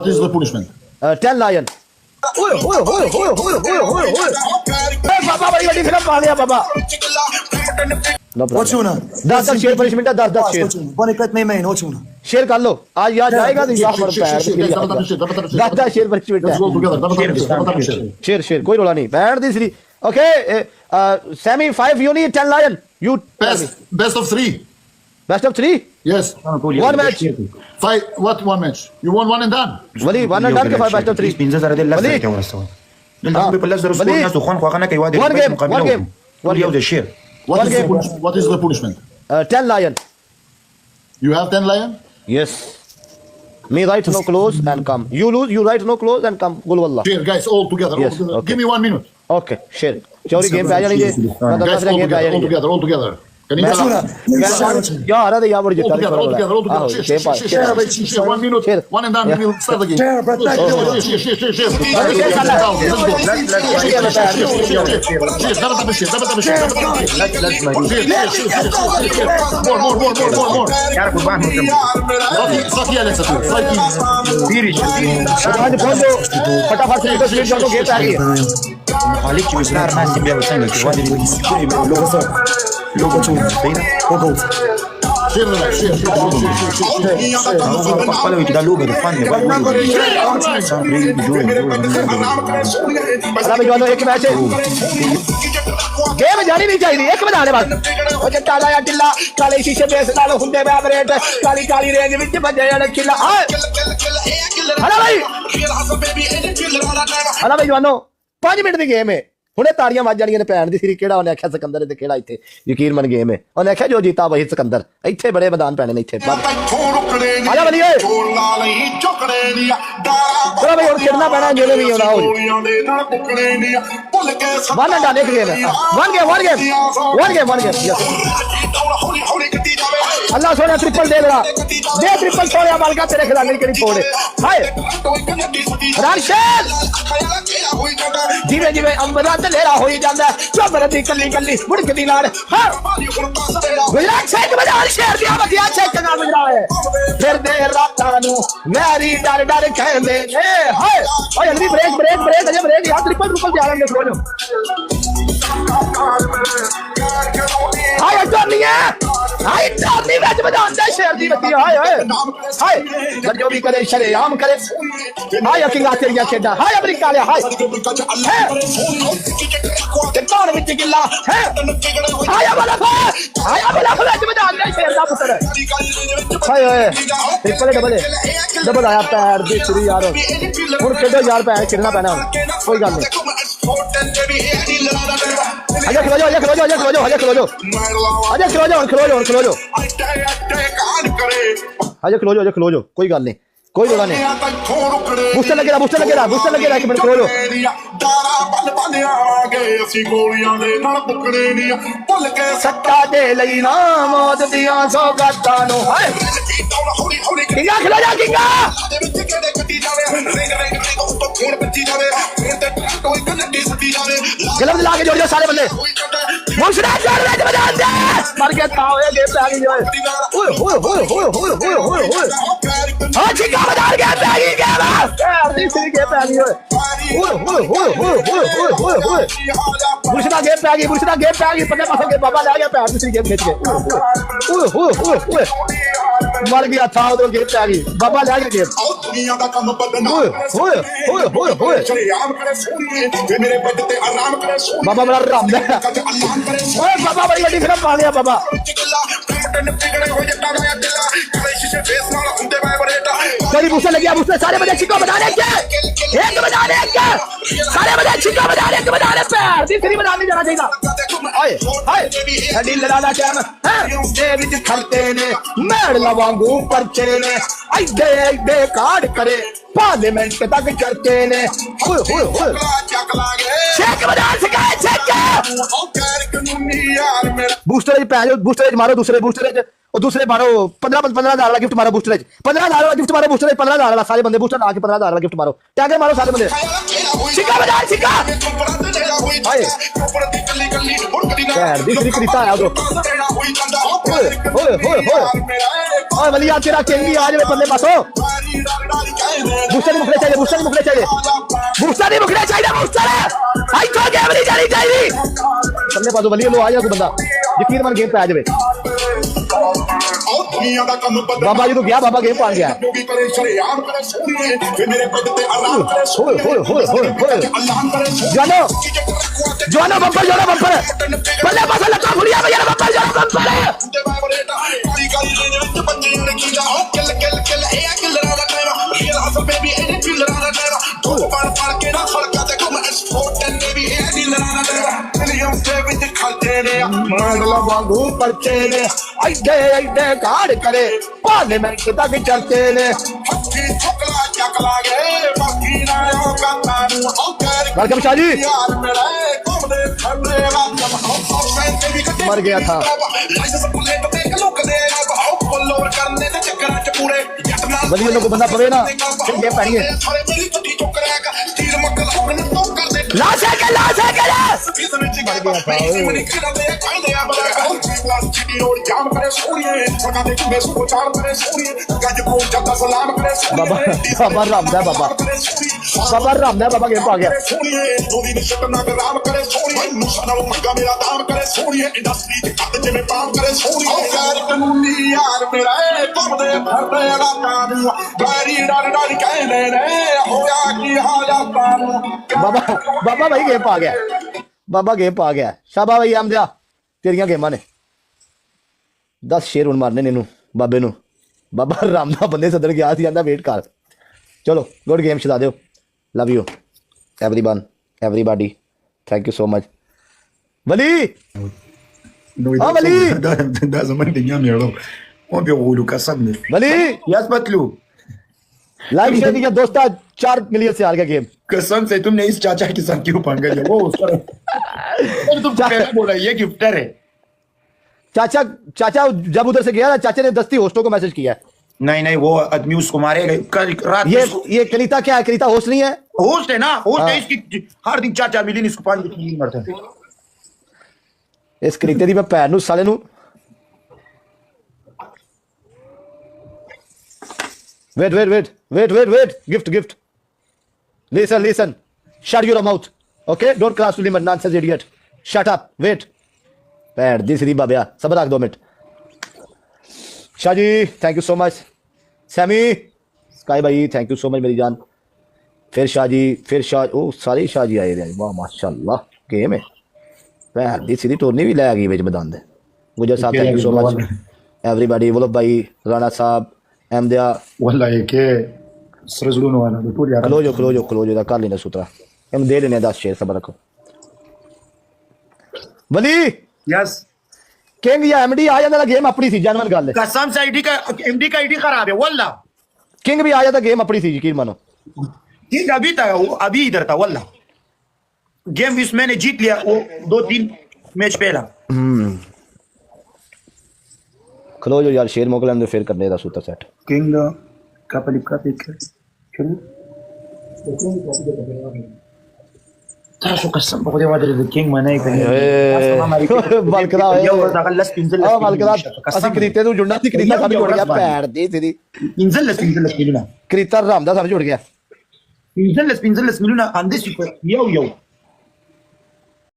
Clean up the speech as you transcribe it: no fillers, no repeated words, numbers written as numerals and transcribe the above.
This is the punishment. 10 lion. ओए ओए ओए ओए ओए ओए ओए ओए बाबा बड़ी बड़ी फिल्म पा लिया बाबा Očuna. 10 शेर पनिशमेंट है 10 शेर Ponekad me main, očuna. शेर कर लो आज याद जाएगा तो यहाँ पर पैर 10 शेर पनिशमेंट Let's go है together. Double share. शेर शेर कोई रोला नहीं band the Shri okay semi 5 you need 10 lion you Best of 3. best of 3 Yes. one match Five. What one match? You won one and done. Wali one and done के 5 best of 3 pinza zara del Wali. lazar ke wala del pe lazar Wali. skur nas to khan khana kai wadi One game, one game. one game de share What One is the game. punishment? What is the punishment? 10 lion You have 10 lion. yes me right no close and come you lose you right no close and come gol wallah Share, guys, all together. Yes, All together. okay. Give me 1 minute. okay शेर Chauri game पे आ जानी है Guys, all together. All together. All together. Can you Očuna. यार अरे यार बड़ी All जिता together. All together. All together. Share, share, share, share, share. 1 minute. Share. One and done. Yeah. We'll start the game. Share, protect Share, you. share, share, share, share. share कर ला। यार कुर्बान हो आज फोन दो फटाफट से speed कर दो गेम पे आ गई है मालिक की विचार ना सिंबिया वचन के wadi Logo očuna. Logo. pala wi da luga de fan ne अरे भाई एक मैच है गेम जानी नहीं चाहिए एक बना दे बस ओ जट्टा दा या टिल्ला काले शीशे बेस नाल हुंदे बै अपरेट काली काली रेंज विच बजे अड़ खिला अरे भाई जवानो 5 मिनट दी गेम है ਹੁਣੇ ਤਾੜੀਆਂ ਵੱਜ ਜਾਣੀਆਂ ਨੇ ਭੈਣ ਦੀ ਸਿਰੀ ਕਿਹੜਾ ਉਹਨੇ ਆਖਿਆ ਸਿਕੰਦਰ ਤੇ ਕਿਹੜਾ ਇੱਥੇ ਯਕੀਨ ਮੰਨ ਗੇਮ ਹੈ ਉਹਨੇ ਆਖਿਆ ਜੋ ਜੀਤਾ ਵਹੀ ਸਿਕੰਦਰ ਇੱਥੇ ਬੜੇ ਮੈਦਾਨ ਪੈਣੇ ਨੇ ਇੱਥੇ ਆ ਜਾ ਬਲੀਏ ਚਲੋ ਬਈ ਹੁਣ ਖੇਡਣਾ ਪੈਣਾ ਜਿਹੜੇ ਵੀ ਆਉਣਾ ਹੋ ਵਨ ਐਂਡ ਡਨ ਇੱਕ ਗੇਮ ਹੈ ਵਨ ਗੇਮ अल्लाह सोने ट्रिपल दे देगा दे ट्रिपल सोने मालका तेरे खिलाड़ी करी छोड़े हाय राशिद जिवें जिवें अंबरा ते लेरा होई जांदा चोबर दी कल्ली कल्ली मुड़कदी नाल हां गुजरात शेख बाजार शहर दी वधिया शेख ना गुजरा है फिर दे रातां नु मैरी डर डर कहंदे ए हाय ओए जल्दी ब्रेक अजे ब्रेक यार ट्रिपल जा रहे हैं खोलो हाय टर्निंग है हाय टर्निंग मैच मैदान दा शहर दी बत्ती हाय जो भी करे शरेआम करे हाय किंगा तेरिया खेडा हाय अमेरिका ले हाय ते कौन विच गिल्ला है हाय वाला मैच मैदान दा शहर दा पुत्र हाय ट्रिपल डबल आया पैर दी श्री यार हुन खेडो यार पैर खेलना पैना कोई गल नहीं खलो जो कोई गल नहीं कोई रोला नहीं बूस्टर लगेगा एक मिनट खलो सट्टा दे लई ना मौत दियां सौगातां नु किंगा खलो जा किंगा गलत ला के जोड़ सारे बंदे मुशरा जोड़ मैच मैदान दे मर के था होए गेम पे आ गई ओए हां चिका मैदान गेम पे आ गई गेम यार तीसरी गेम पे आ गई ओए मुशरा गेम पे आ गई पता पासों के बाबा ले आ गया पैर तीसरी गेम खेच के ओए मर गया था उधर गेम पे आ गई बाबा ले आ गया गेम बाबा बड़ा राम है ओए बाबा बड़ी बड़ी फिल्म पा लिया बाबा कभी बूस्टर लग गया बूस्टर सारे बजे छिको बजाने के एक बजाने के सारे बजे छिको बजाने के बजाने पैर तीसरी बजाने जाना चाहिए ओए हाय दिल लड़ा टाइम है दे विच खलते ने मेड़ लवांगू परचे ने ऐडे कार्ड करे पार्लियामेंट तक चढ़ते ने चेक बजा सके चेक बूस्टर मारो दूसरे मारो 15,000 वाला गिफ्ट मारो बूस्टर 15,000 वाला गिफ्ट मारो बूस्टर 15,000 वाला सारे बंदे बूस्टर आके 15,000 वाला गिफ्ट मारो टैगर मारो सारे बंदे छिक्का बजा छिक्का हाय यार दूसरी करीता आया तो ओए वलिया तेरा केंगी आ जावे पल्ले पासो बूस्टर नहीं मुखड़े चाहिए बूस्टर नहीं मुखड़े चाहिए बूस्टर आई तो गेम नहीं जानी चाहिए पल्ले पासो वलिया लो आ जा कोई बंदा यकीन मन गेम पे आ जावे बाबा जी तो गया बाबा गेम पा गया जानो जानो बम्पर पल्ले पासो लगा भुड़िया भैया बम्पर जानो बम्पर कार्ड करे पार्लियामेंट तक चलते ने वेलकम शाह जी मर गया था वलियों को बंदा पवे ना ये पहनिए लाश है बाबा रामदा बाबा गेम आ गया बाबा भाई गेम आ गया बाबा गेम आ गया शाबा भाई आमदिया तेरिया गेमां ने 10 शेर हुण मारने ने बाबे नू बाबा रामदा बंदे सदन गया सी आंदा वेट कर चलो गुड गेम छड़ा दियो love you everyone everybody thank you so much वली वली ده زمان الدنيا ميرو ما بيقولوا كسبني वली يثبت له लाइक शेयर कीजिए दोस्ता 4 मिलियन से हार गया गेम कसम से तुमने इस चाचा के साथ क्यों पंगा लिया वो उसका तुम पहले बोला ये गिफ्टर है चाचा जब उधर से गया ना चाचा ने 10 होस्टों को मैसेज किया है नहीं वो आदमी उसको मारेगा कल रात ये कलिता क्या है कलिता होस्ट नहीं है होस्ट है ना होस्ट है इसकी हर दिन 4 मिलियन इसको 5 मिलियन मरते हैं इस कलिते दी मैं पैर नू साले नू wait gift listen shut your mouth okay don't cross the limit nonsense idiot shut up wait पैर दी सीधी बाबा सब रख 2 minute Shah ji thank you so much Sammy Sky भाई थैंक यू सो मच मेरी जान फिर शाह जी फिर शाह ओ सारे शाह जी आए थे वाह माशाल्लाह गेम है पैर दी सीधी टोरनी भी लै गई विच मैदान दे गुजर साहब thank you so much everybody Vallabh भाई राणा साहब अहमदिया والله के सरजलून वाला बिल्कुल यार क्लोज दा कर लेना सूत्रा हम दे देने 10 शेयर सब रखो वली यस किंग या एमडी आ जाता गेम अपनी थी जानवर गल है कसम से आईडी का एमडी का आईडी खराब है वल्ला किंग भी आ जाता गेम अपनी थी यकीन मानो किंग अभी था अभी इधर था वल्ला गेम इस मैंने जीत लिया वो 2-3 मैच पहला खलो जो यार शेर मोकल अंदर फिर करने दा सूत्र सेट किंग का पलिका देख शुरू तासो कसम बहुत वादे किंग मने बलकदा बलकदा असि करीते तू जुड़ना सी करीता सा जुड़ गया पैर दी सीधी पिंजलस मिलना करीता रामदा सा जुड़ गया पिंजलस मिलना अंदे सुपर यो